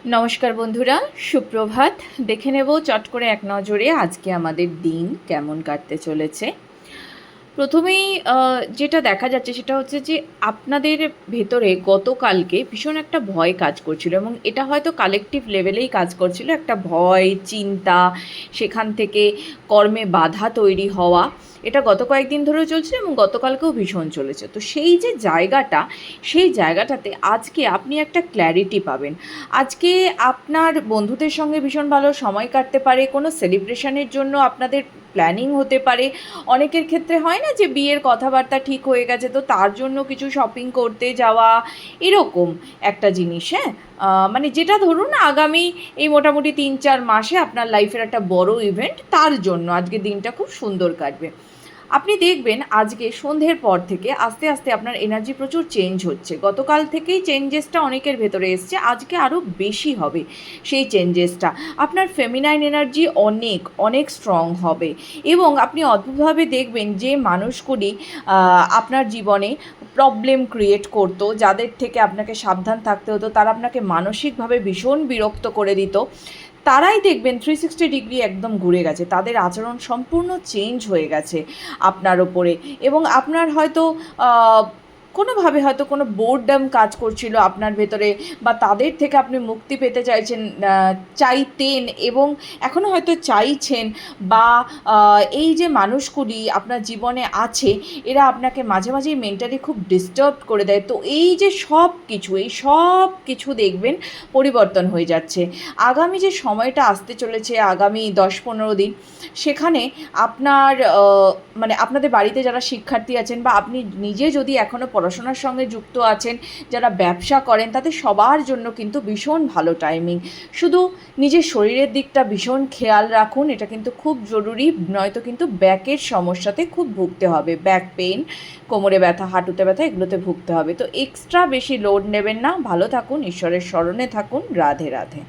নমস্কার বন্ধুরা, সুপ্রভাত। দেখে নেব চট করে এক নজরে আজকে আমাদের দিন কেমন কাটতে চলেছে। প্রথমেই যেটা দেখা যাচ্ছে সেটা হচ্ছে যে আপনাদের ভেতরে গতকালকে ভীষণ একটা ভয় কাজ করছিল এবং এটা হয়তো কালেকটিভ লেভেলেই কাজ করছিল। একটা ভয়, চিন্তা, সেখান থেকে কর্মে বাধা তৈরি হওয়া, এটা গত কয়েকদিন ধরেও চলছে এবং গতকালকেও ভীষণ চলেছে। তো সেই যে জায়গাটা, সেই জায়গাটাতে আজকে আপনি একটা ক্ল্যারিটি পাবেন। আজকে আপনার বন্ধুদের সঙ্গে ভীষণ ভালো সময় কাটতে পারে, কোনো সেলিব্রেশনের জন্য আপনাদের প্ল্যানিং হতে পারে। অনেকের ক্ষেত্রে হয় না যে বিয়ের কথাবার্তা ঠিক হয়ে গেছে, তো তার জন্য কিছু শপিং করতে যাওয়া, এরকম একটা জিনিস। হ্যাঁ, মানে যেটা ধরুন আগামী এই মোটামুটি ৩-৪ মাসে আপনার লাইফের একটা বড় ইভেন্ট, তার জন্য আজকের দিনটা খুব সুন্দর কাটবে। আপনি দেখবেন আজকে সন্ধ্যের পর থেকে আস্তে আস্তে আপনার এনার্জি প্রচুর চেঞ্জ হচ্ছে। গতকাল থেকেই চেঞ্জেসটা অনেকের ভেতরে এসছে, আজকে আরও বেশি হবে সেই চেঞ্জেসটা। আপনার ফেমিনাইন এনার্জি অনেক অনেক স্ট্রং হবে এবং আপনি অদ্ভুতভাবে দেখবেন যে মানুষগুলি আপনার জীবনে প্রবলেম ক্রিয়েট করতো, যাদের থেকে আপনাকে সাবধান থাকতে হতো, তারা আপনাকে মানসিকভাবে ভীষণ বিরক্ত করে দিত, তারাই দেখবেন 360 ডিগ্রি একদম ঘুরে গেছে। তাদের আচরণ সম্পূর্ণ চেঞ্জ হয়ে গেছে আপনার ওপরে। এবং আপনার হয়তো কোনোভাবে হয়তো কোনো বোরডম কাজ করছিল আপনার ভেতরে, বা তাদের থেকে আপনি মুক্তি পেতে চাইছেন, চাইতেন এবং এখনও হয়তো চাইছেন, বা এই যে মানুষগুলি আপনার জীবনে আছে, এরা আপনাকে মাঝে মাঝেই মেন্টালি খুব ডিস্টার্ব করে দেয়। তো এই যে সব কিছু দেখবেন পরিবর্তন হয়ে যাচ্ছে। আগামী যে সময়টা আসতে চলেছে, আগামী 10-15 দিন, সেখানে আপনার মানে আপনাদের বাড়িতে যারা শিক্ষার্থী আছেন, বা আপনি নিজে যদি এখনও পড়াশোনার সঙ্গে যুক্ত আছেন, যারা ব্যবসা করেন, তাদের সবার জন্য কিন্তু ভীষণ ভালো টাইমিং। শুধু নিজের শরীরের দিকটা ভীষণ খেয়াল রাখুন, এটা কিন্তু খুব জরুরি, নয়তো কিন্তু ব্যাকের সমস্যাতে খুব ভুগতে হবে। ব্যাক পেইন, কোমরে ব্যথা, হাঁটুতে ব্যথা, এগুলোতে ভুগতে হবে। তো এক্সট্রা বেশি লোড নেবেন না। ভালো থাকুন, ঈশ্বরের শরণে থাকুন। রাধে রাধে।